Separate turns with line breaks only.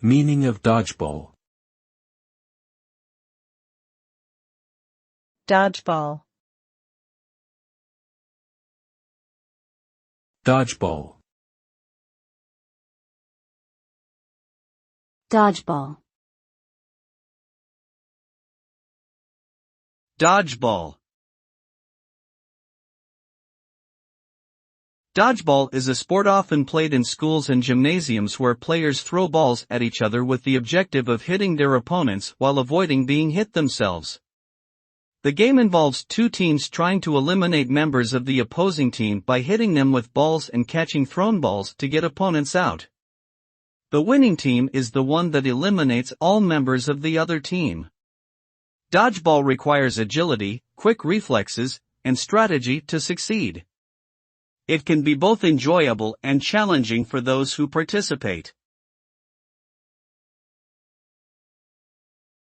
Meaning of dodgeball.
Dodgeball.
Dodgeball.
Dodgeball.
Dodgeball. Dodgeball is a sport often played in schools and gymnasiums where players throw balls at each other with the objective of hitting their opponents while avoiding being hit themselves. The game involves two teams trying to eliminate members of the opposing team by hitting them with balls and catching thrown balls to get opponents out. The winning team is the one that eliminates all members of the other team. Dodgeball requires agility, quick reflexes, and strategy to succeed. It can be both enjoyable and challenging for those who participate.